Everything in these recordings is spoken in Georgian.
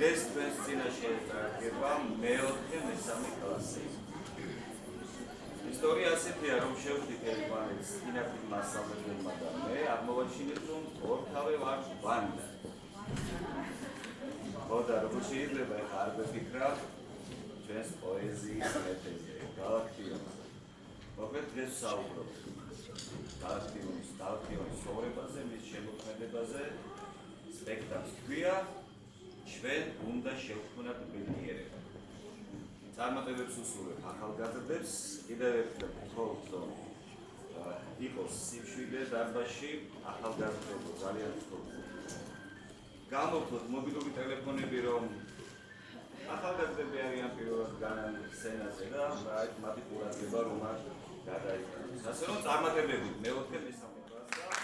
დღეს თქვენს წინაშე წარდგება მეოთხე მესამე კლასი. ისტორია ასეთია, რომ შევხვდით ერთმანეთს კინაფილმ მასწავლებელმა და მე აღმოვაჩინეთ, რომ ორთავე ვარ ვანდა. ხოდა როგორ შეიძლება არ ვფიქრა ჩვენს პოეზიის მეთოდზე, გალაქტიონზე. მოკლედ დღეს საუბრობთ გალაქტიონის ცხოვრებაზე, მის შემოქმედებაზე. სპექტაკლს ჰქვია ჩვენ უნდა შევქმნათ ბედნიერება. წარმატებებს უსურვებ ახალგაზრდებს, კიდევ ერთხელ ვთხოვთ, რომ იყოს სიმშვიდე დარბაზში, ახალგაზრდებო ძალიან ვთხოვთ. გამოვთოთ მობილური ტელეფონები, რომ ახალგაზრდები არიან პირველად განან სცენაზე და მათი ყურადღება რომ არ გადაიტანოს. ასე რომ წარმატებები მეოთხე მესამე კლასსა.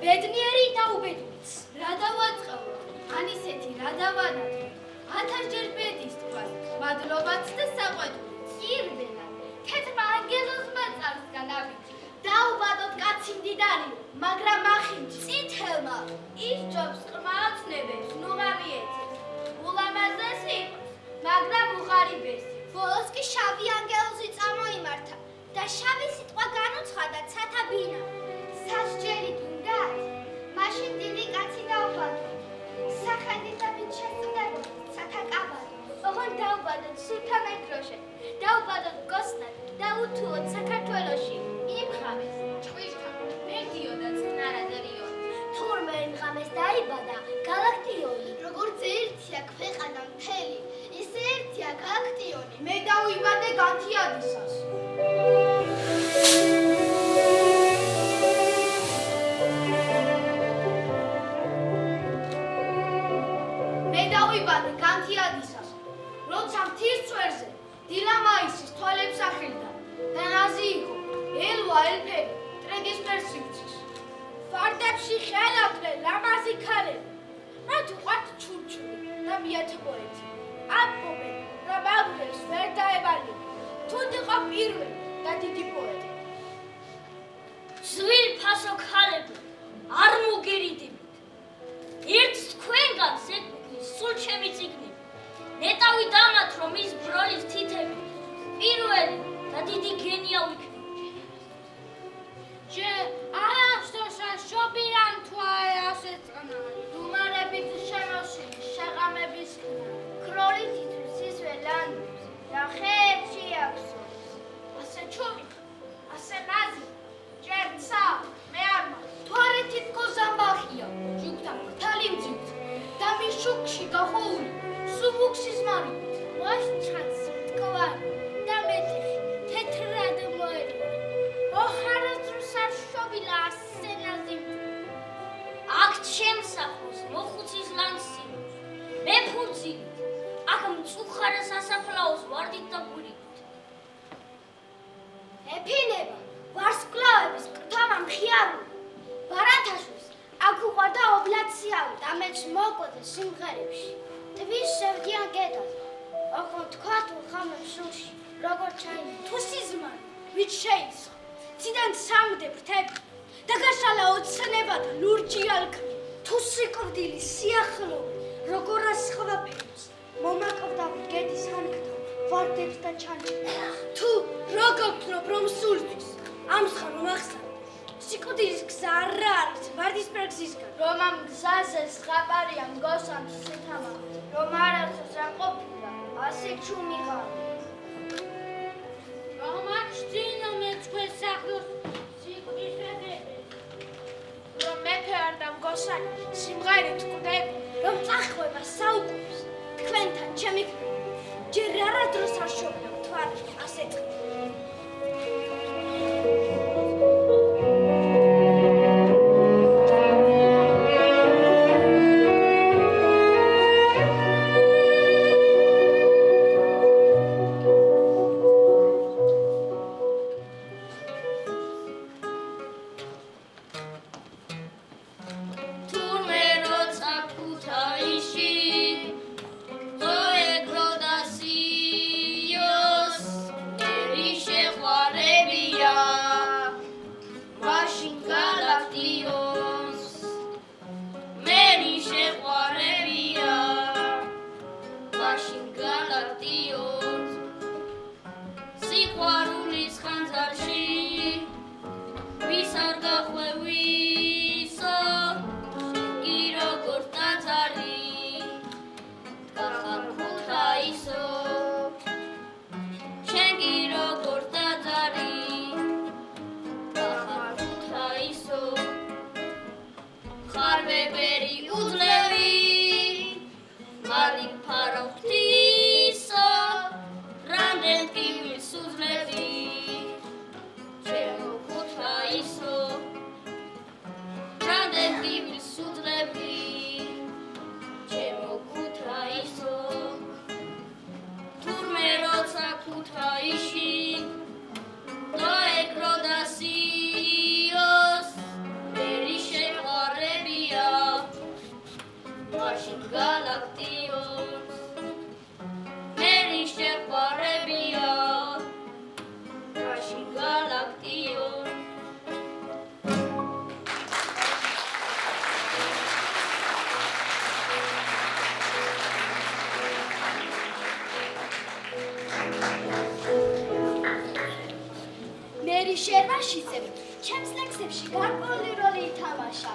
ბედნიერი და უბედურიც. რა დავაწყო? ან ისეთი რა დავანათო? 1000-ჯერ ბედის თქვას, მადლობაც და საყვედურიც. ირბელა, თეთრმა ანგელოზმა წარსგან აბიჯი. დაუბადოთ კაცი მდიდარიო, მაგრამ ახინჯი. წითელმა ის ჯობს ყმაწნებებს, ნუღამი ეცეს. ულამაზესი იყოს, მაგრამ უღარიბესი. ბოლოს კი შავი ანგელოზი წამოიმართა და შავი სიტყვა განუცხადა ცათაბინა. სასჯელი თუნდაც, მაშინ დიდი კაცი დაუბადო. სახელითებით შეწუდებოდა ცათაკაბადო. ოღონდ დაუბადოთ სულთანად დროშე, დაუბადოთ გოსნად და უთუოდ საქართველოში. იმ ღამეს ჭყვიშთა მერდიო და წინარადერიონი. თურმე იმ ღამეს დაიბადა გალაქტიონი. როგორც ერთია ქვეყანა მთელი, ისე ერთია გალაქტიონი. მე დავიბადე განთიადისას. მე დავიბადე განთიადისას, როცა მთის წვერზე დილა მაისის თვალებს ახილდა და ნაზი იყო ელვა ელფერი ტრეგისფერ სივრცის. ფარდებში ხელავდნენ ლამაზი ქალები, მათ უყვართ ჩურჩული და მიათა პოეტი. ამბობენ, რომ აბრებს ვერ დაებალია, თუნდ იყო პირველი და დიდი პოეტი. ძვირფასო ქალები, არ მოგერიდებით. ერთს თქვენგანს ეკუთვნის სულ ჩემი წიგნები. ნეტავი დამათ, რომ ის ბროლის თითები პირველი და დიდი გენია ვიქნები. შობირან თვაე ასე წყნარი, დუმარებით შემოსილი, შეღამების ხნარი. ქროლი თითვის ისვე ლანდებს და ხეებში აქსობს. ასე ჩუმი, ასე ნაზი, ჭერცა, მე არ მაქვს. თვარე თითქოს ამბახია, ჯუქთან ღვთალი მძივთ და მის შუქში გახოვული სუბუქსის მარივით. მას ჩანს მტკვარი და მეტეხი თეთრად მოერია. ოხარასდროს არ შობილა ასე ნაზი. აქ ჩემსახოს მოხუცის ლანსინოს, მე ფუძილით, აქ მწუხარა სასაფლაოს ვარდით და გვირით. ეფინება ვარსკვლავების ყრთამა მხიარული. ბარათაშვილს აქ უყვარდა ობლაციავი და მეც მოკვდა სიმღერებში. თვის შევდიან გედაზე, ოღონდ თქვა თუ ხამებს სულში, როგორ ჩაიმა თუ სიზმარი, ვით შეიცხა. ციდან სამდე ფრთები და გაშალა ოცნებათა ლურჯი ალქნი. თუ სიკვდილი სიახლოვე, როგორ ასხვაფენებს, მომაკვდა გედის ანკთა, ვარდებს და ჩანჩქერს. თუ როგორ ვთნობ, რომ სულთვის, ამსხა რომ ახსნა, სიკვდილის გზა არ არის ვარდისფერ გზისგან. რომ ამ გზაზე ზღაპარია მგოსამ სითამა, რომ არასდროს არ ყოფილა, ასე ჩუმიღალი. გამაჩნია მე თქვენს სახლოს სიკვდილს ვეგებებ, რომ მეფე არ და მგოსანი სიმღერით კვდები, რომ წახვევა საუკუნეს თქვენთან ჩემი ქმრი, ჯერ არასდროს არ შობნა მთვარე ასე წყნარი. Eri მერი შერვაშიძემ ჩემს ლექსებში გარკვეული როლი ითამაშა.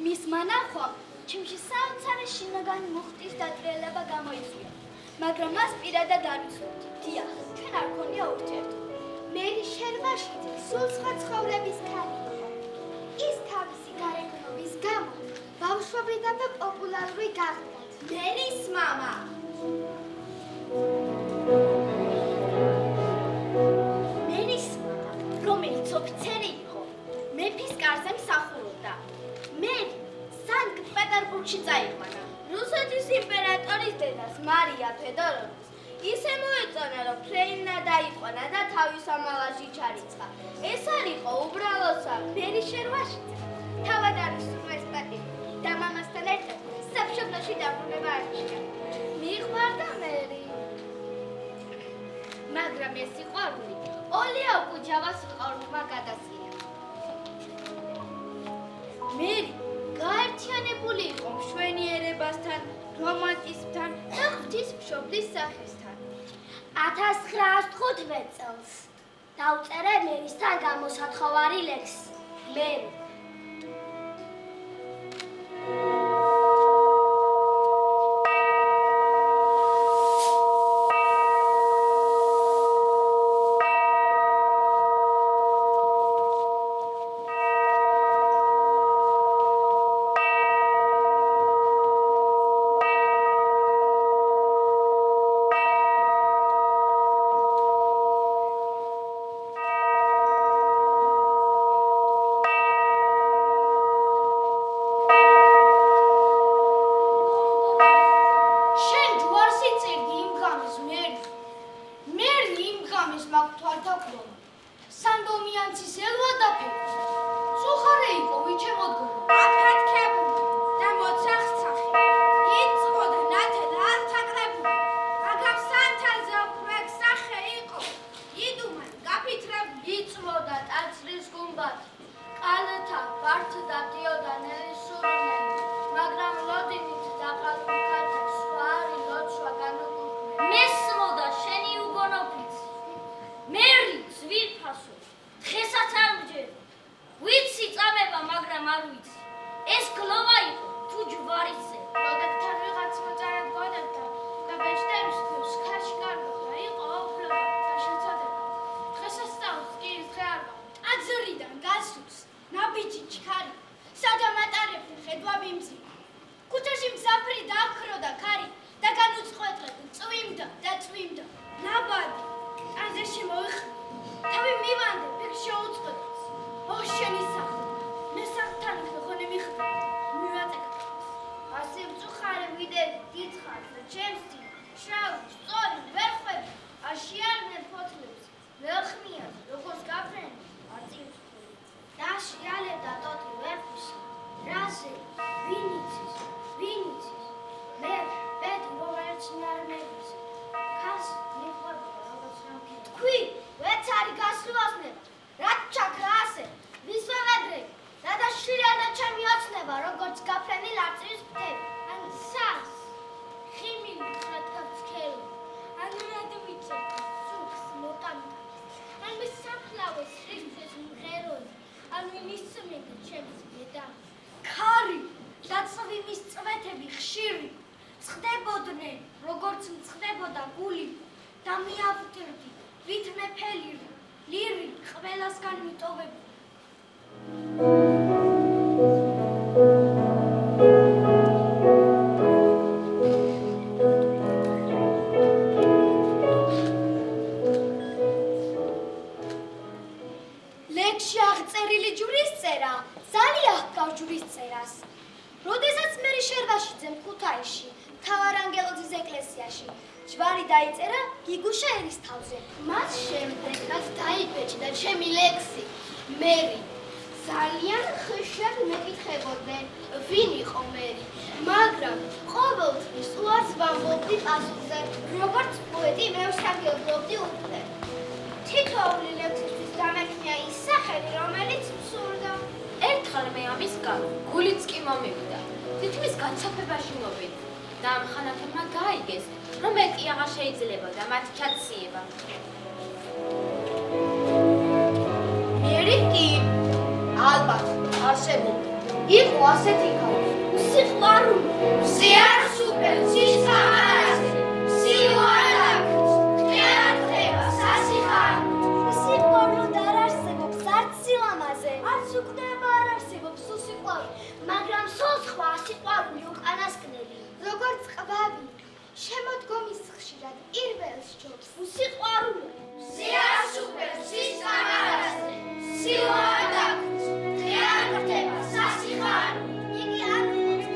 მისმა ნახვამ ჩემში საოცარი შინაგანი მუხტის დატრიალება გამოიწვია, მაგრამ მას პირადად არ ვიცნობდი. დიახ, ჩვენ არ ქონია ურთიერთობა. მერი შერვაშიძე სულ სხვა ცხოვრების ქალი იყო. ის თავისი გარეგნობის გამო ბავშვობიდანვე პოპულარული გახდა. მერის მამა. მერის მამა, რომელიც ოფიცერი იყო, მეფის კარზე მსახურობდა. მერი სანქტ-პეტერბურგში წაიყვანა. რუსეთის იმპერატორის დედას მარია ფედოროვნას ისე მოეწონა, რომ ფრეინა დაიყვანა და თავის ამალაში ჩარიცხა. ეს არ იყო უბრალოსა მერი შერვაშიძე. თავად არის სურვესპატი და მამასთან ერთად სამშობლოში დაბრუნება არჩია. მიყვარდა მერი. მაგრამ ეს სიყვარული ოლია უკუჯავას სიყვარულმა გადასია. მერი გაერთიანებული იყო მშვენიერებასთან, რომანტიზმთან და ღვთისმშობლის სახესთან. 1915 წელს დავწერე მერისთან გამოსათხოვარი ლექსი. მერი ლექსში აღწერილი ჯვრის წერა ძალიან ჰგავს ჯვრის წერას. როდესაც მერი შერვაშიძემ ქუთაისში მთავარანგელოზის ეკლესიაში ჯვარი დაიწერა გიგუშა ერისთავზე. მას შემდეგაც დაიბეჭდა ჩემი ლექსი მერი. ძალიან ხშირად მეკითხებოდნენ ვინ იყო მერი, მაგრამ ყოველთვის უარს ვამბობდი პასუხზე, როგორც პოეტი მე ვსარგებლობდი უფლე. თითოეული ლექსისთვის დამექნია ის სახელი, რომელიც მსურდა. ერთხელ მე ამის გამო გულიც კი მომივიდა. თითქმის გაცოფებაში მოვედი და ამ ხანათებმა გაიგეს, რომ მეტი აღარ შეიძლებოდა მათ ჩაციება. ნაყოფიერი კი. ალბათ, არსებობდა. იყო ასეთი ქალი. სიყვარული. ზეარ სუპერ სიცხარაზე. სიყვარული. არ ხდება სასიხარულო. სიყვარული არ არსებობს არც სილამაზე. არც უკნება არ არსებობს სიყვარული, მაგრამ სულ სხვა სიყვარული უკანასკნელი. როგორც ყვავი, შემოდგომის ხშირად პირველს ჯობს. სიყვარული. ზეარ სუპერ სიცხარაზე. სიყვარული. არ ხდება სასიხარულო. იგი არ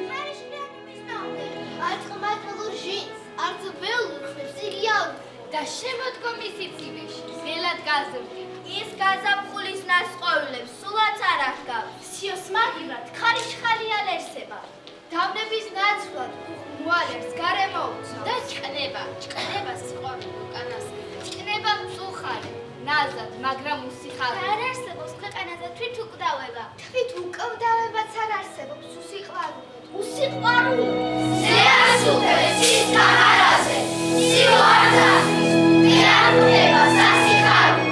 ხარიშხლიანი მიზნავდა. აწმად ლურჟინს, არც ველურ ხმებს იგიავდა და შემოდგომის იცივეში ველად გაზრდი. ის გაზაფხულის ნასყოვილებს სულაც არ აღგავს. სიოს მაგივრად ხარიშხალი ალერსება. დავნების ნაცვლად მოალერს გარემოუცა და ჭკნება სიყვარული უკანასკნელი. ჭკნება მწუხარე, ნაზად, მაგრამ უსიხარული. არ არსებობს ქვეყანაზე თვით უკვდავება. თვით უკვდავებაც არ არსებობს უსიყვარულოდ. უსიყვარულო. ზეარ სუპერ სიცხარაზე. სიყვარული. არ ხდება სასიხარულო.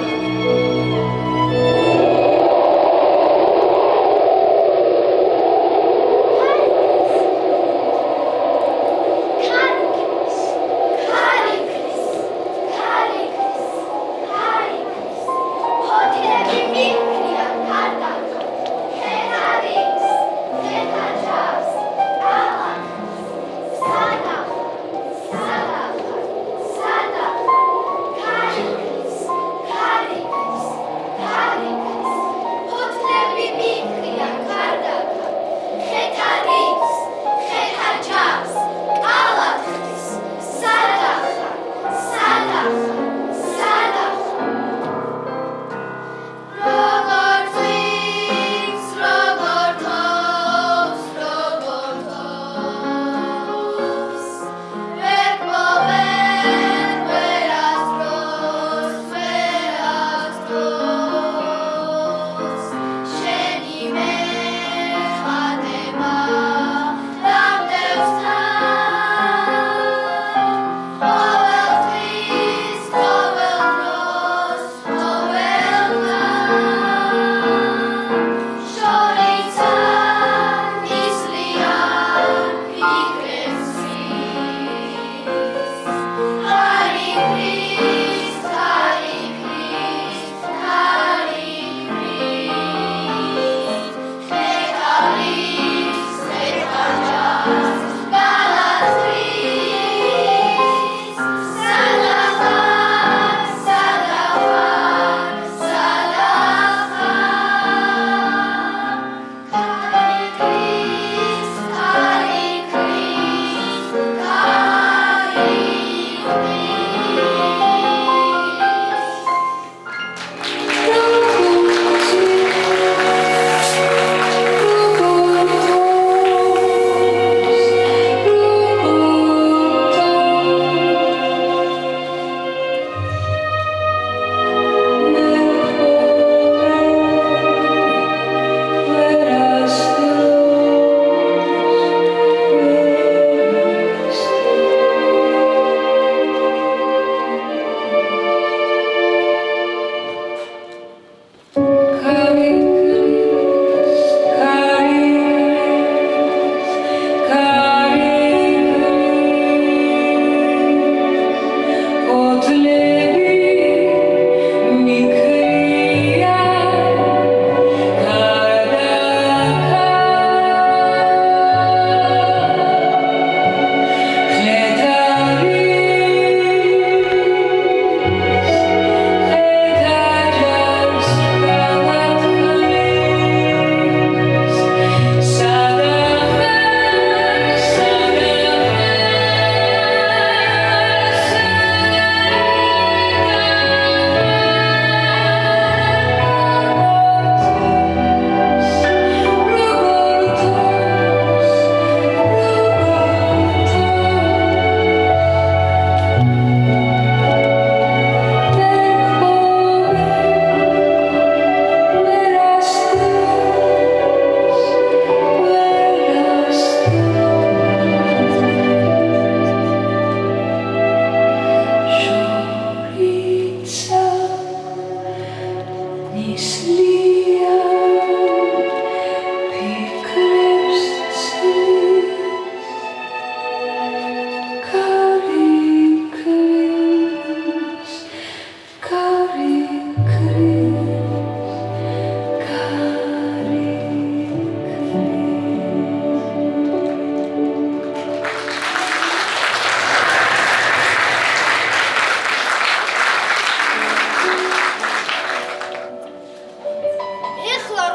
sleep.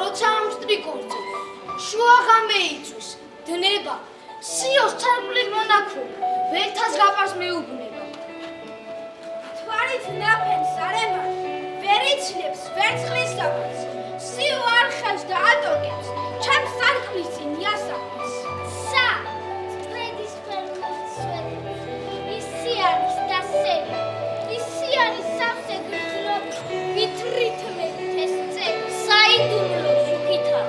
როცა ამსტრიკორზე შუაღამე იწვის დნება სიოს თარგმნი მონაკვეთი ვერთას გაყარს მეუბნება თვარით ნაფენს არემა ვერ იცნებს ვერცხლის საფას სიო არხევს და ატოკებს ჩემს სარკმლის წინ იასამს სა წვედის ფერხოს სვეტებს ისი არის და სერი ისი არის სავსე გრძნო ვითრითმებით ეს წელი საიდუმლო შუქითა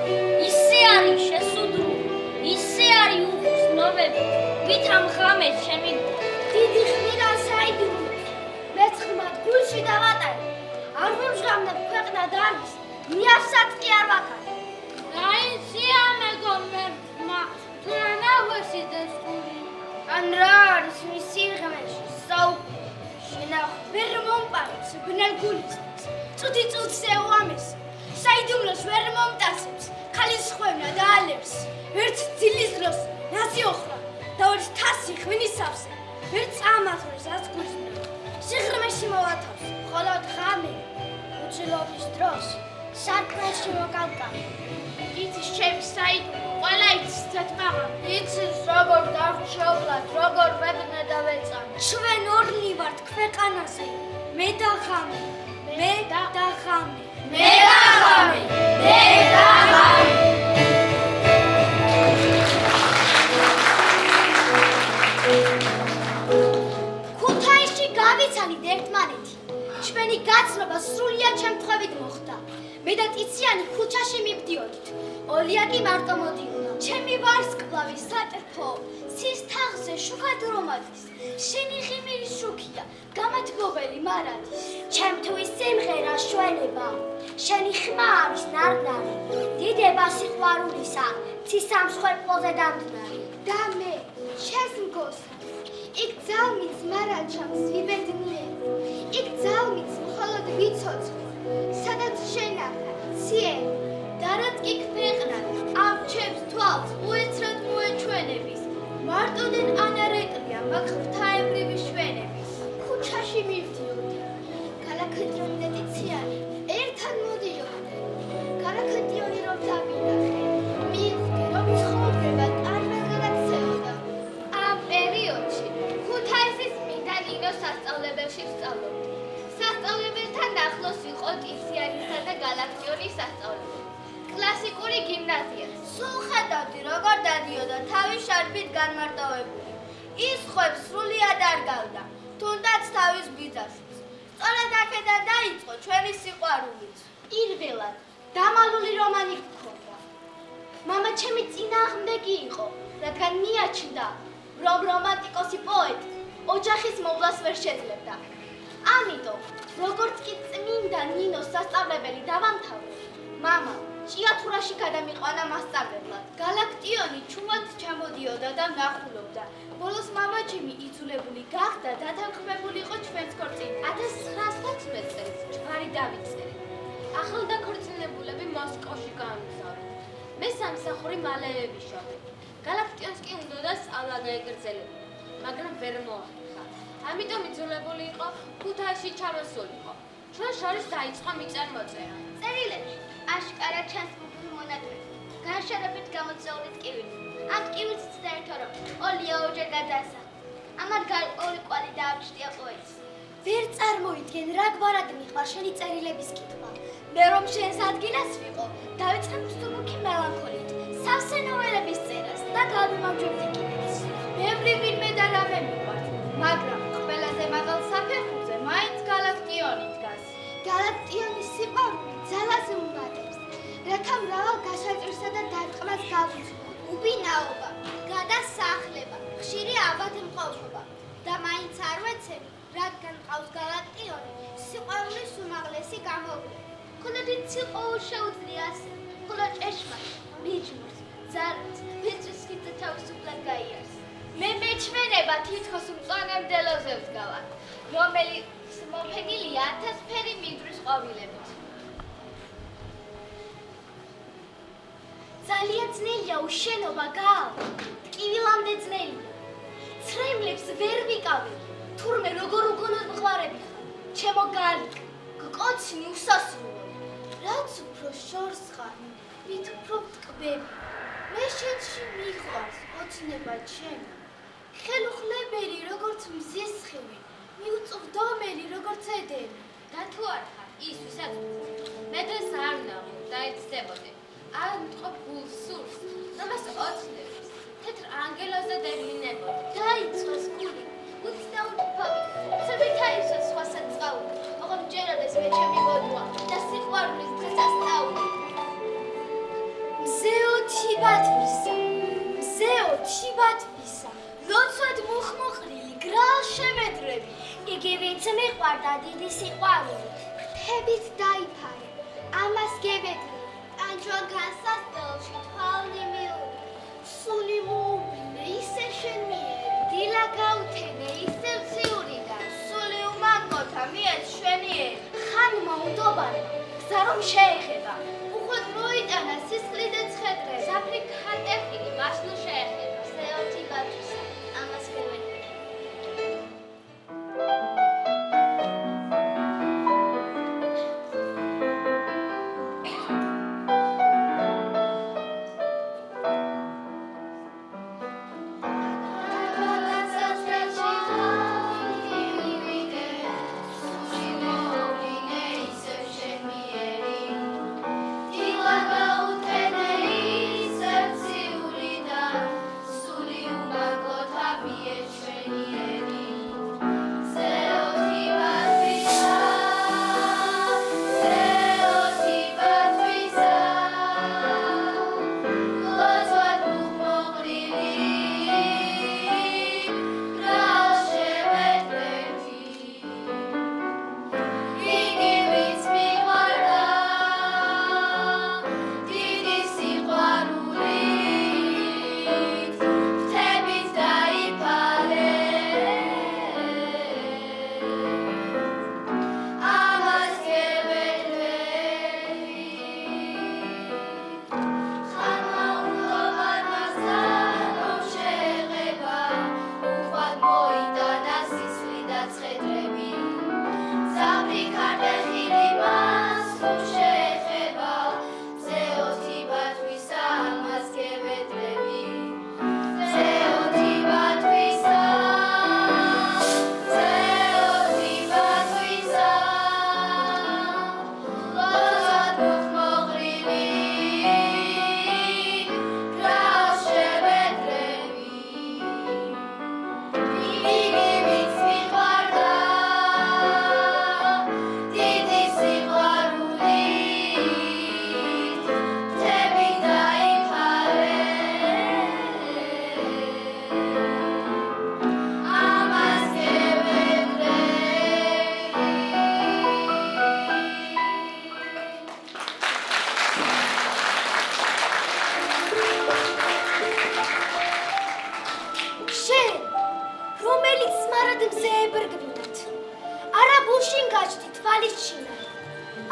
ისე არის შესუდრული ისე არის უხსნობები ვით ამ ღამეს ჩემი დიდი ხმირა საიდუმლოს მეცხმად გულში დავატარე არ მომჟღავნებ ქვეყნად არის მიასად კი არ ვაკარე რაიცია მეგობრებმა თანავესი დასტური ან რა არის მის სიღრმეში საუბრობ შენახ ვერ მომპარებს ბნელ გულისთვის წუთი წუთს ეუამეს საიდუმლოს ვერ მომტაცებს ხალის ხვევნა და ალებს ერთ ძილის დროს ნასი ოხრა და ერთ თასი ღვინის სავსე ერთ წამათვრეს აცგურს სიღრმეში მოვათავს მხოლოდ ღამე უცილობის დროს სარკმელში მოკავკავ იცის ჩემი საიდუმლო ყველა იცის თეთმაღა იცის როგორ დავჩევლად როგორ ვებნე და ვეწამე ჩვენ ორნი ვართ ქვეყანაზე მე და ღამე მე და ღამე მე და ღამე მე და ღამე ქუთაისში გავიცალით ერთმანეთი ჩვენი გაცნობა სრულიად შემთხვევით მოხდა მე და ტიციანი ქუჩაში მივდიოდით ოლია კი მარტო მოდიოდა ჩემი ვარსკვლავი სატრფო სის თაღზე შუქად რომ ადის შენი ღიმილი შუქია გამათბობელი მარადის ჩემთვის სიმღერა შვენება შენი ხმა არის ნარნარი დიდება სიყვარულისა ცისამსხვერპლოზე დამტნარი და მე შენს მგოსა იქ ძალმიც მარაჩამს ვიბედნიერ იქ ძალმიც მხოლოდ ვიცოცხლ სადაც შენახა ციელი და რაც კი ქვეყნად ამ ჩემს თვალს უეცრად მოეჩვენების მარტოდენ ანარეკლია მაგ ღვთაებრივი შვენების ქუჩაში მივდიოდი ქალაქეთიონი და ტიციანი ერთად მოდიოდნენ ქალაქეთიონი რომ დავინახე მივხვდი რომ ცხოვრება კარგად გადაქცეოდა ამ პერიოდში ქუთაისის წმინდა ნინოს სასწავლებელში ვსწავლობდი სასწავლებელთან ახლოს იყო ტიციანისა და გალაქტიონის სასწავლებელი კლასიკური გიმნაზია სულ ხედავდი როგორ დადიოდა თავის შარფით განმარტოვებული ის ხვებს სრულიად არ გავდა თუნდაც თავის ბიძაშიც სწორედ აქედან დაიწყო ჩვენი სიყვარულიც პირველად დამალული რომანი გქონდა მამა ჩემი წინააღმდეგი იყო რადგან მიაჩნდა რომ რომანტიკოსი პოეტი ოჯახის მოვლას ვერ შეძლებდა ამიტომ როგორც კი წმინდა ნინოს სასწავლებელი დავამთავრე მამა ჭიათურაში გადამიყვანა მასწავლებლად გალაქტიონი ჩუმად ჩამოდიოდა და ნახულობდა ბოლოს მამა ჩემი იძულებული გახდა დათანხმებული იყო ჩვენს ქორწინებაში 1916 წელს ჯვარი დავიწერე ახალდაქორწინებულები მოსკოვში გაამგზავრეთ მე სამსახური მალე ვიშოვე გალაქტიონს კი უნდოდა სწავლა გაეგრძელებინა მაგრამ ვერ მოახერხა ამიტომ იძულებული იყო ქუთაისში ჩამოსულიყო ჩვენ შორის დაიწყო მიწერ-მოწერა წერილებში აშკარა ჩანს მუდმივი მონაკვეთი გარშემოებით გამოწვეული ტკივილი ამ ტკივილს ცდაერთო რომ ოლია ორჯერ გადაასახა ამად გარ ორი კვალი დაამჩნია პოეტს ვერ წარმოიდგენ რა გვარად მიყვარ შენი წერილების კითხვა მე რომ შენს ადგილას ვიყო დავიწყე მსუბუქი მელანქოლით სავსე ნოველების წერას და გავიმარჯვებდი კიდეც ბევრი ვინმე და რამე მიყვართ მაგრამ ყველაზე მაღალ საფეხურზე მაინც გალაქტიონი დგას გალაქტიონის სიყვარული ძალას უმატებს რათა მრავალ გასაჭირსა და დარტყმას გავუძლო უბინაობა გადასახლება ხშირი ავადმყოფობა და მაინც არ ვეცემი რადგან ყავს გალაქტიონი სიყვარულის უმაღლესი გამოვლენა მხოლოდ იციყო შეუძლია ასე მხოლოდ ჭეშმარიტ მიჯმურს ძალას ვინც კიდე თავისუფლად გაიარს მე მეჩვენება თითქოს მწვანემდელოზე ვდგავარ რომელიც მოფენილია 1000 ფერი მინდვრის ყვავილებით ძალიან ძნელია უშენობა გაავა ტკივილამდე ძნელია ცრემლებს ვერ ვიკავებ თურმე როგორ უგონოდ მყარები ხარ ჩემო გალიკ გკოცნი უსასრულო რაც უფრო შორს ხარ, მით უფრო ვტკბები. მე შენში მიყვარს ოცნება ჩემი. ხელუხლებელი როგორც მზის სხივი, მიუწვდომელი როგორც ედენი. და თუ არ ხარ ის ვისაც მე დღეს არ ვნახო და ეცდებოდი. არ მტყობ გულს სურს, რომელს ოცნებს, თეთრ ანგელოზზე დევლინებოდი. დაიწვას გული, უცნაური ცებით აისვა სხვა საწყაური, ოღონდ ჯეროდეს მე ჩემი მოდვა და სიყვარულის დღესაც წაული. მზეო თიბათვისა, ლოცვად მუხმუყრილი, გრალ შემედრები. იგი ვინც მიყვარდა დიდი სიყვარულით, ფრთებით დაიფარე, ამას გევედრე, ტანჯვა განსასწრებში თვალნი მიუღე. სული მოუბრინე ისე შენ მიერი, დილა გაუთენე ისე მციური და სული უმაგოთა მიეც შვენიერი. ხანმა უდობარმა, გზა რომ შეეხება, უხვად მოიტანა სისხლი და ცხედრება. საფრი ქარტეფილი მასნუ შეეხება. მზეო თიბათვისა, ამას გევედრე.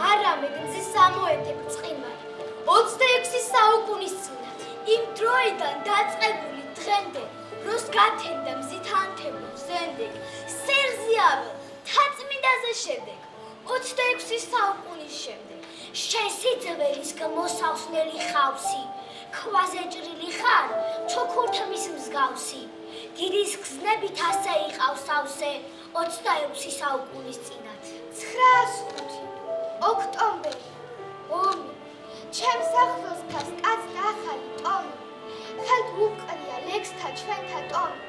არამედ მზის ამოეთებ წყიმარი 26 საუკუნის წინათ იმ დროიდან დაწყებული დღემდე როს გათენდა მზით ანთებულ ზენდე სერზიაվել თაწმინდაზე შემდეგ 26 საუკუნის შემდეგ შენ სიძველის გამოსავსნელი ხავსი ქვაზე ჭრილი ხარ ჩოქურთმის მსგავსი დიდის გზნებით ასე იყავს ავსე 26 საუკუნის წინათ 905 ოქტომბერი ომი ჩემს ახლოს გას კაცთა ახალი ტომი ხელთ უყრია ლექსთა ჩვენთა ტომი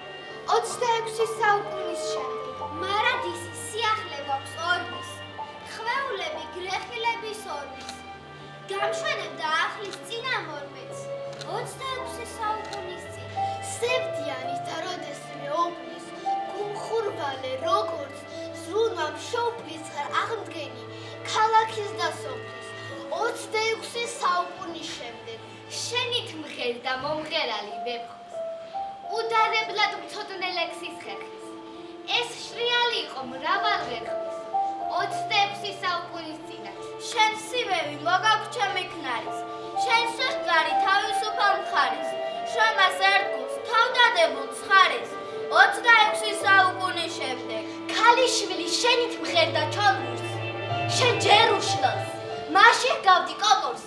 26 საუკუნის შემდეგ მარადისი სიახლე გვაქვს ორმის ხვეულები გრეხილების ორმის გამშვენებდა ახლის წინამორბედს 26 საუკუნის წინ სევდიანის და როდესმე ოფლის გუმხურვალე როგორც ზრუნვა მშობლის ხარ აღმდგენი ქალაქის და სოფლის 26 საუკუნის შემდეგ შენით მღერ და მომღერალი ვეფხვის უდარებლად მცოდნე ლექსის ხერხის ეს შრიალი იყო მრავალღერხვის 26 საუკუნის წინათ შენ სივევი მოგაგვჩა მიქნარის შენ სოხკარი თავისუფალ მხარის შრომას ერთგულს თავდადებულ ცხარის 26 საუკუნის შემდეგ ქალიშვილი შენით მღერდა ჩონგურს შენ ჯერ უშლოს მაშინ გავდი კოკორს.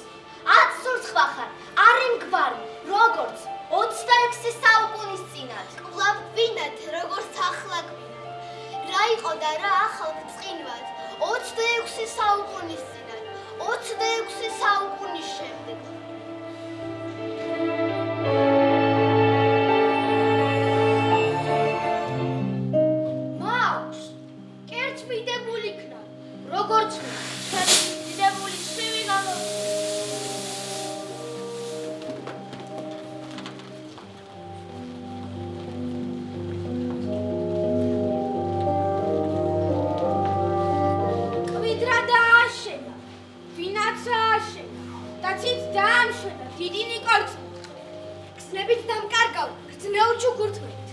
10 სულს ხვახარ, არ იმგვარი, როგორც 26 საუკუნის წინათ. კვლავ ვინათ, როგორც ახლა გვინათ. რა იყო და რა ახალ წინვად. 26 საუკუნის წინათ. 26 საუკუნის შემდეგ. მაქვს. კერც მიდებული იქნა. როგორც მიდებული შვილი გამოდის. კვიდრა დააშენა, ვინაც ააშენა და ცით დაამშვენა დიდი ნიკორწმით. გზნებით დამკარგავ, გრძნეულ ჩუქურთმით.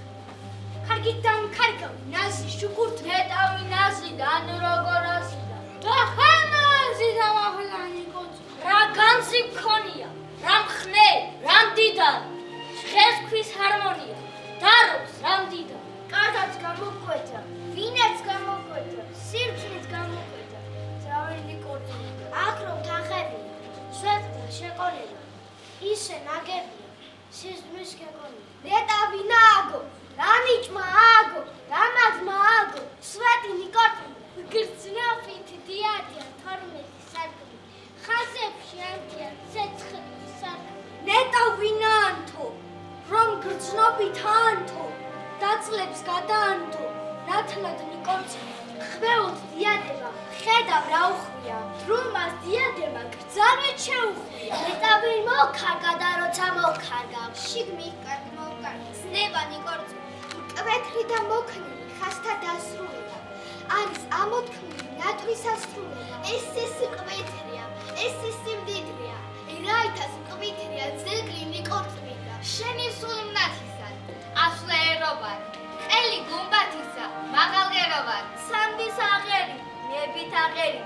კარგით დამკარგავ, ნაზი შუქურთმით. ნეტავი ნაზიდან როგორ ასიდა. და ხანაზი დამახლა ნიკორწმით. რა განძი მქონია, რა მხნე, რა მდიდარი. ხეს ქვის ჰარმონია, დარობს რა მდიდარი. კარგად გამოკვეთა, ვინაც გამოკვეთა, სირცნით გამოკვეთა. ძრავი ნიკორწმით. აქრომ თანხებია, სვეტდა შეყოლება. ისე ნაგებია, სიზმრის გეკონია. ნეტავი ნაგო, რანიჭმა აგო, რამადმა აგო, სვეტი ნიკორწმით. გრძნობით დიადია 12 სარკმელი. ხაზებში ანთია ცეცხლი სარკმელი. ნეტავი ნანთო, რომ გრძნობით ანთო, დაწლებს გადაანთო, ნათლად ნიკორწმით. ხვეოთ დიადება, ხედავ რა უხვია, დრუმას დიადემა გრძალვით შეუხვია. ნეტავი მოკარგა და როცა მოკარგა, შიგმი კარგი მოკარგა. ზნება ნიკორწმით. მკვეთრი და მოქნილი ხასთა დასრულება. არის ამოთქმული ნატვის ასრულება. ეს მკვეთრია, ეს სიმდიდრეა. რაითას მკვეთრია ძეგლი ნიკორწმიტა. შენი სულ მნათისა, ასვლერობარ. ყელი გუმბათისა, მაღალღერობარ. სამდის აღერი, ნებით აღერი,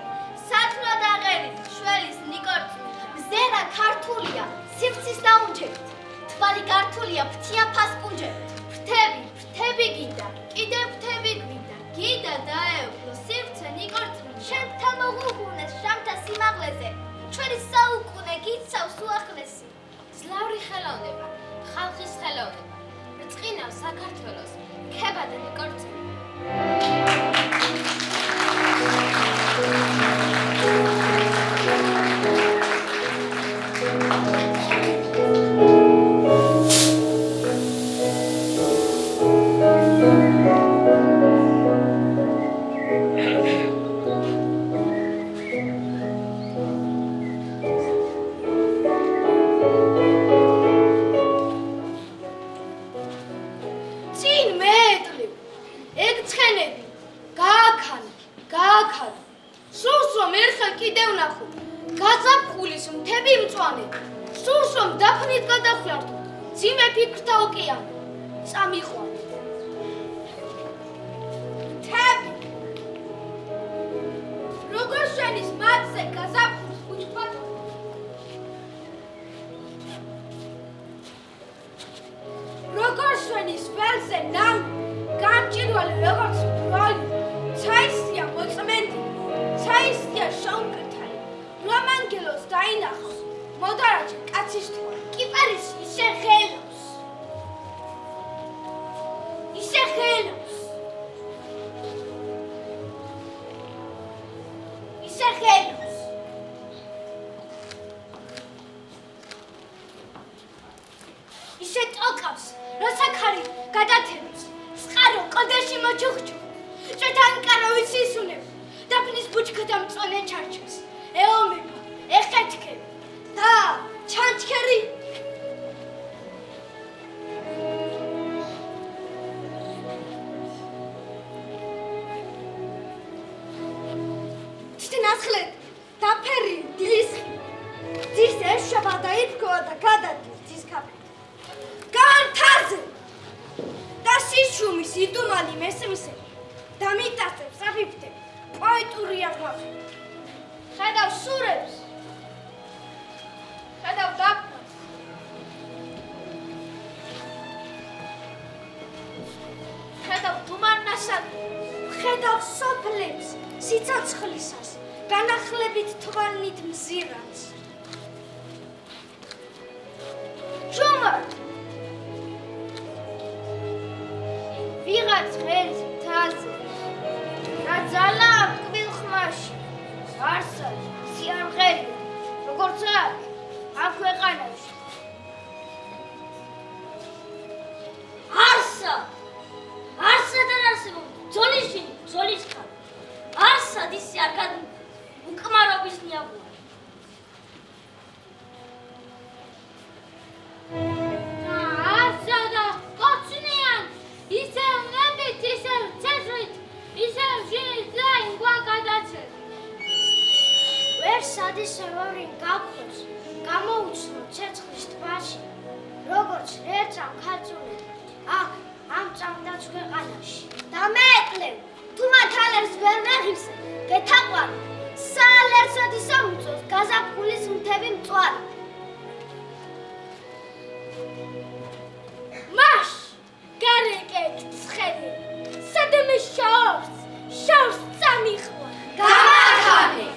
სათნოდ აღერი, შველის ნიკორწმიტა. მზერა ქართულია, სივრცის დაუნჯებით. თვალი ქართულია, ფრთია ფასკუნჯებით. ფრთები გინდა, კიდევ ფრთები გვინდა. გინდა დაეუფლო სივრცე ნიკორწმიტა. შენთა მოღუღუნეს შამთა სიმაღლეზე, ჩვენი საუკუნე გიცავს უახლესი. ზლავრი ხელოვნება, ხალხის ხელოვნება. რწყინავს საქართველოს, ქება და ნიკორწმიტა. წინ მეეტლივ, ეგ ცხენები, გააქანი. სურს რომ ერთხელ კიდევ ნახო, გაზაფხულის მთები მწვანე. სურს რომ დაფნით გადახვიართო, ძიმე ფიქრთა ოკეანე. წამიყვანე. მთები, როგორ შენის მათზე გაზაფხულის ბუჩქბატონი. როგორ შენის ველზე ნამი, გამჭირვალე როგორც ბროლი. ცაისია მოწმენდი, ცაისია შონკრთალი. რომ ანგელოს დაინახოს, მოდარაჯე კაცის თვალი. კიპარის ისე ღელოს. ისე ღელოს. ისე ღელოს. ისე ტოკავს, როცა ქარი გადათენებს. წყარო კლდეში მოჩუქჩუქ. ჭეთანკარო ვისისუნებ. დაფნის ბუჩქთა მწვანე ჩარჩოს. ეომება, ეხეთქები და ჩანჩქერი. თითნასხლეთ დაფერი დილისხი. ძის ეშობა და იფქოა და გადადის ძის კაფე. განთაზე და სიჩუმის იდუმალი მესმისე და მიტაცებს აფიფთე პოეტური აღმახე. ხედავ სურებს, ხედავ დაფნას, ხედავ დუმანასად, ხედავ სოფლებს სიცოცხლისას განახლებით თვალნით მზირავს. ჩუმად! ვიღაც ღერის მთაზე, რა ძალა მტკბილ ხმაში, არსად სიამღერია, როგორც აქ, ამ ქვეყანაში. არსად არ არსებობს ბრძოლისშვილი, ბრძოლის ხარ. არსად ისე არ უკმარობის ნიაბოა. არსადა კოცნიან, ისევ ნებით, ისევ ცეცხლით, ისევ შინით ლაინ გვაგადაცეთ. ვერ სადისე ვორინ გაგხოს, გამოუცნო ცეცხლის ტბაში, როგორც რეწამ ქარწუნეთ, აქ, ამ ჭამდაც ქვეყანაში. და მეეკლევ, თუ მათ ალერს ვერ ნაღივსე, გეთაყვანი, საალერსად ისამუწოს გაზაფხულის მთები მწვარი. маш გარეკეთ ცხელი, სადმე შავს წამიხვა. გამახანე!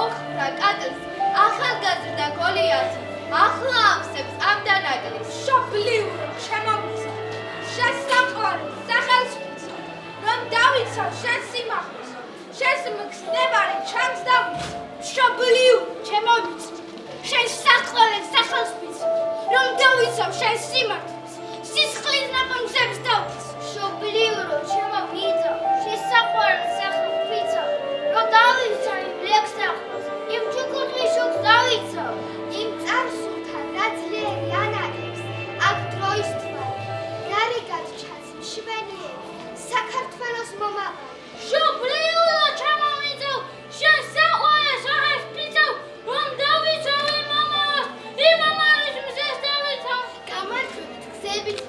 ოხრა კატელს ახალგაზრდა გოლიათი ახლა ამსებს ამ დანაგლის. შობლიურო შემომიცა შესაყვარი სახელმწიფო რომ დავიცავ შენ სიმაღლეს შენს მგზნებარი ჩანს დავიცავ შობლიურო შემომიცა შენ საყვარელ სახელმწიფო რომ დავიცავ შენ სიმაღლეს სისხლის ნაპონგზებს დავიცავ შობლიურო შემომიცა შესაყვარელ სახელმწიფო რომ დავიცავ იმ ლექსახოს იმ ჩუქურთმიშუქს დავიცავ იმ წარსულთან რაც ლერი ანაგებს აქ დროის თვალი გარიგად ჩანს მშვენიერი საქართველოს მომავალი შობლიურო შემომიცა შენ საყვარელ სახელმწიფო რომ დავიცავ იმ ამარის მზეს დავიცავ გამარჯვებით გზებით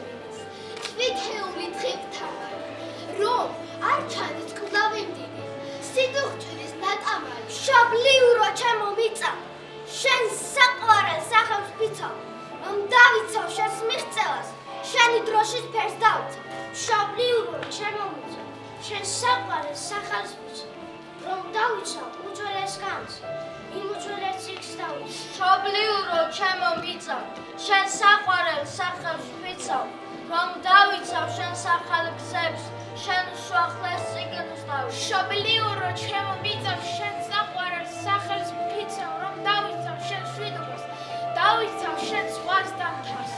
თვითეული დღებთან რომ არ ჩანდეს კლავემდილი სიდუხჭირის ნატამარი შობლიურო ჩემომიცა შენ საყვარელ სახელმწიფო რომ დავიცავ შენს მიღწევას შენი დროშის ფერს დავიცავ შობლიურო ჩემომიცა შენ საყვარელ სახელმწიფო რომ დავიცავ უძველეს განს იმ უძველეს ციხს დავიცავ შობლიურო ჩემომიცა შენ საყვარელ სახელმწიფო რომ დავიცავ შენ სახალ გზებს შენ უშუახლეს წიგნს დავიცავ. შობლიურო ჩემომიცა შენ საყვარელ სახელმწიფო რომ დავიცავ შენ შვიდობას დავიცავ შენ ზღვას და მთას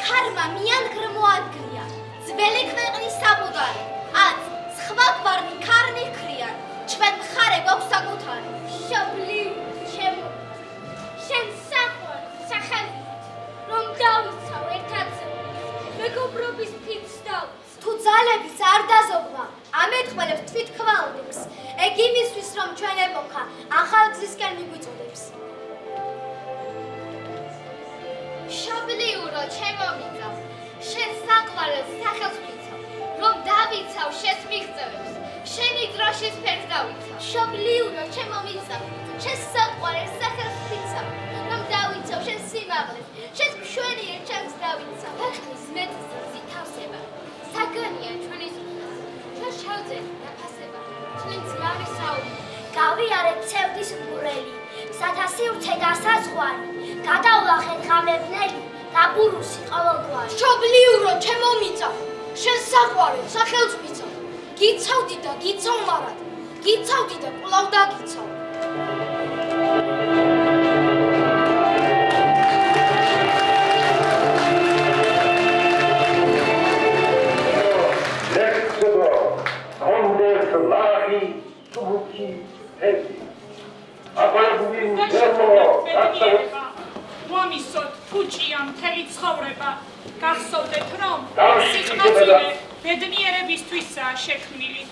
ქარმა მიანგრმოადგრია ძველი ქვეყნის საბუდარი ათ სხვა გვარნი ქარნი ქრიან ჩვენ მხარე გვაქვს საკუთარი შობლიურო ჩემომიცა შენ საყვარელ სახელმწიფო რომ დავიცავ ერთადზე მეგობრობის ფიცს დავიცავ თუ ძალების არ დაზოგვა ამეთყველებს თვითქვალნებს ეგ იმისთვის რომ ჩვენ ეპოქა ახალ გზისკენ მიგვიწოდებს შობლიურო ჩემომიცა შენ საყვარელ სახელმწიფო რომ დავიცავ შენს მიღწევებს შენი დროშის ფერს დავიცავ. შობლიურო ჩემომიცა შენ საყვარელ სახელმწიფო რომ დავიცავ შენ სიმაღლეს შენ მშვენიერ ჩანს დავიცავ ქვეყნის მეტზე თავსება საგანია ჩვენი ჩვენ შევძენთ დაფასება ჩვენი ძმარი საუბრი გავიარეთ ცევდის მგვრელი სათავსიურთე და საზღვარი გადავლახეთ ღამებნელი და ბურუსი ყოველგვარი შობლიურო ჩემომიცა შენ საყვარელ სახელმწიფო გიცავდი და გიცავ მარად გიცავდი და კვლავ დაგიცავ მომისოთ ფუჭია მთელი ცხოვრება გახსოვდეთ რომ სიყნაძილე ბედნიერებისთვისაა შექმნილი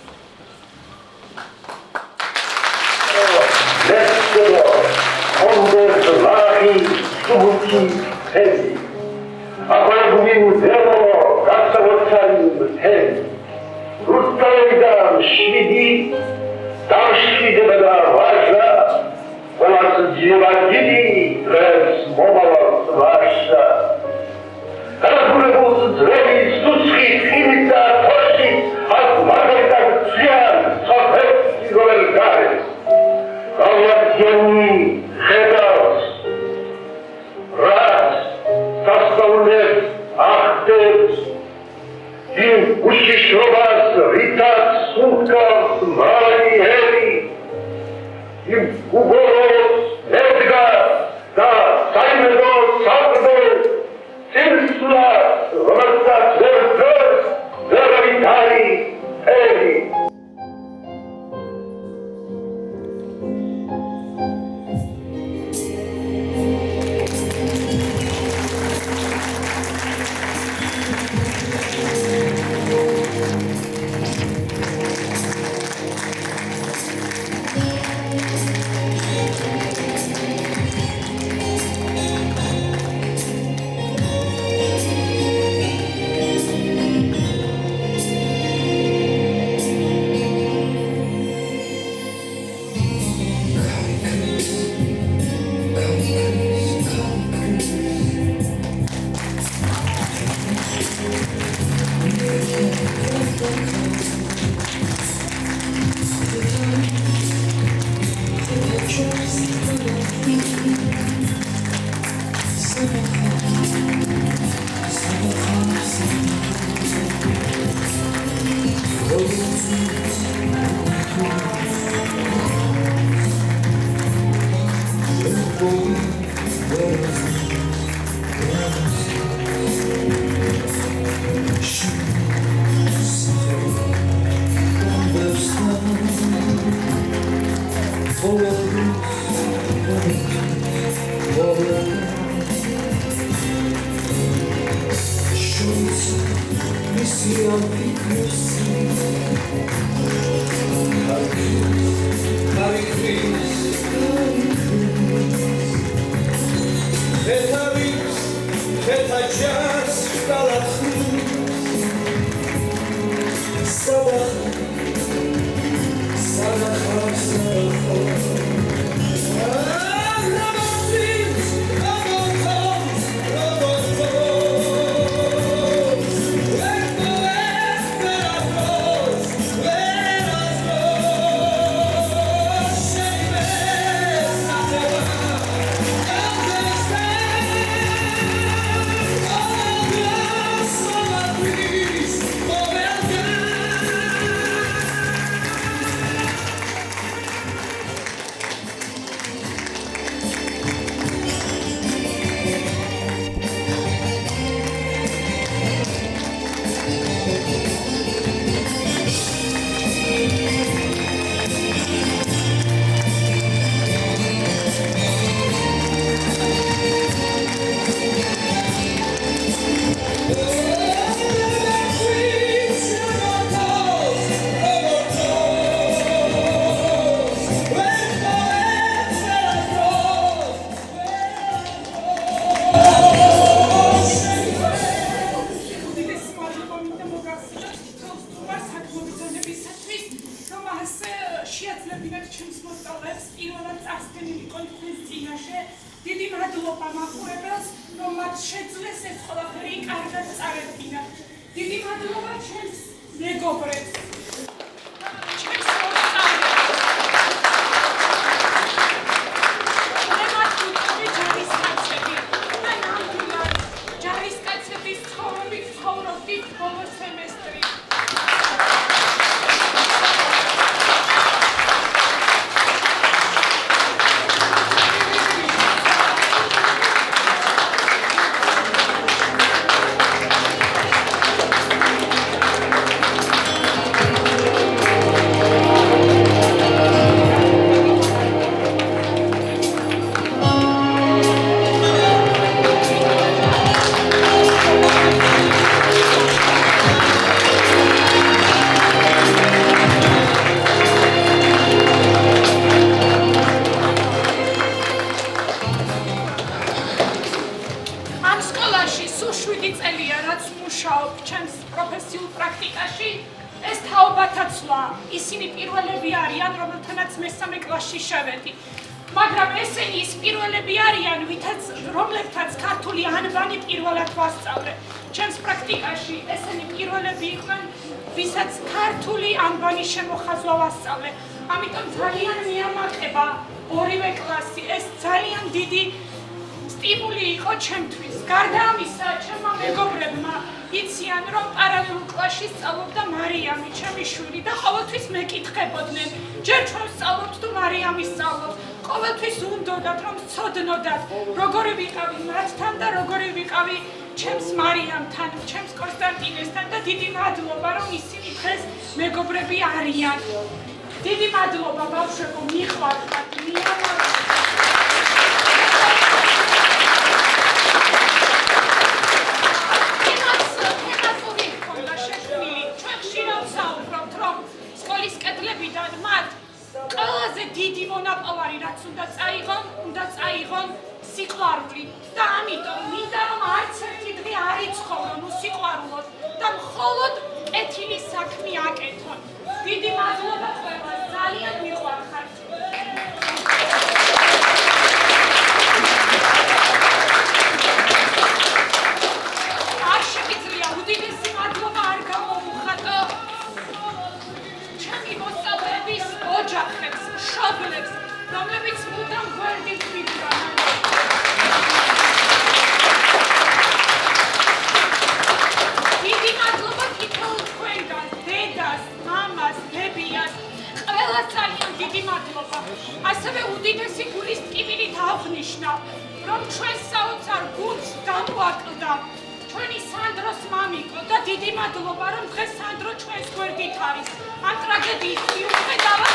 ჩვენი სანდროს მამიკო და დიდი მადლობა რომ დღეს სანდრო ჩვენს გვერდით არის. ამ ტრაგედიის მიუხედავად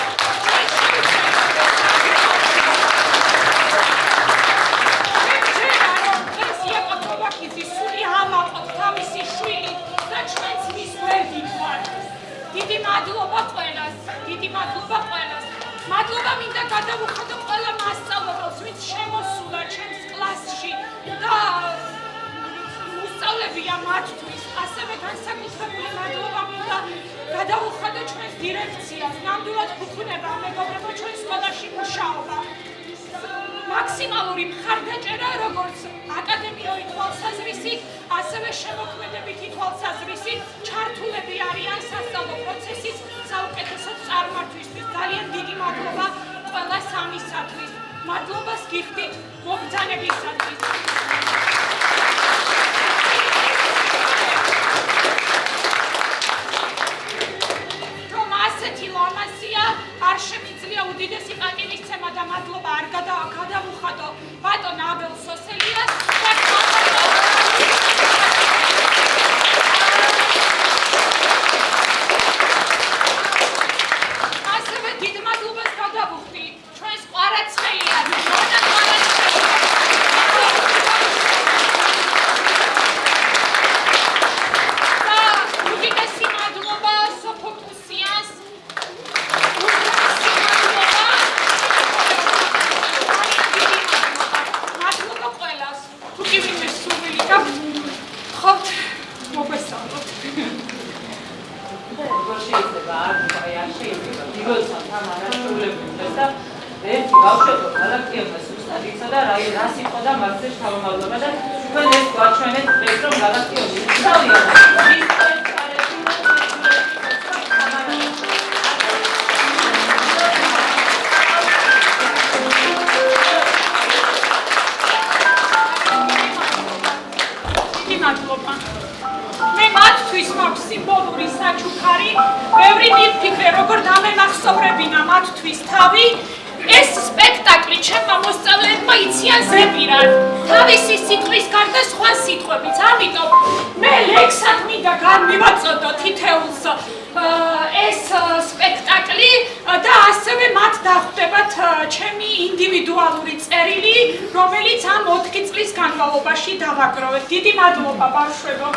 მადლობა ყველას. მადლობა მინდა გადავუხადო ყველა მასწავლებელს, ვინც შემოსულა ჩემს კლასში და მოსწავლებია მათთვის. ასევე განსაკუთრებული მადლობა მინდა გადავუხადო ჩვენს დირექციას. ნამდვილად გვქონება მეგობრებო ჩვენ სკოლაში მუშაობა. მაქსიმალური მხარდაჭერა როგორც აკადემიური თვალსაზრისით, ასევე შემოქმედებითი თვალსაზრისით ჩართულები არიან სასწავლო პროცესის საუკეთესო წარმართვისთვის. ძალიან დიდი მადლობა ყველა სამისათვის. მადლობას გიხდით მობრძანებისათვის. რომ ასეთი ლამაზია, არ შემიძლია უდიდესი პატივისცემა და მადლობა არ გადავუხადო ბატონ აბელ სოსელიას და ასევე დიდ მადლობას გადავუხდი ჩვენს ყვარაცხელიას და უდიდესი მადლობა სოფოკუსიანს მადლობა ყველას თუ კი ვინმე სურვილი გქონთ მოგესალმოთ. როგორ შეიძლება არ შეიძლება დილოცა თან არასრულებდეს და ერთი ბავშვებო გალაქტიონთა სუსტად იცოდა რა სიტყვა და მასზე თავმოყრობა და თქვენ ეს გვაჩვენეთ დღეს რომ გალაქტიონი უცალია და ის მე მათთვის მაქვს სიმბოლური საჩუქარი, ბევრი მიფიქრე, როგორ დამემახსოვრებინა მათთვის თავი. ეს სპექტაკლი ჩემმა მოსწავლეებმა იციან ზეპირად, თავისი სიტყვის გარდა სხვა სიტყვებიც, ამიტომ მე ლექსად მინდა განმივაწოდო თითეულს ეს სპექტაკლი და ასევე მათ დახვდებათ ჩემი ინდივიდუალური წერილი, რომელიც ამ 4 წლის განმავლობაში დავაგროვეთ. დიდი მადლობა ბავშვებო.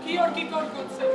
გიორგი გორგოცე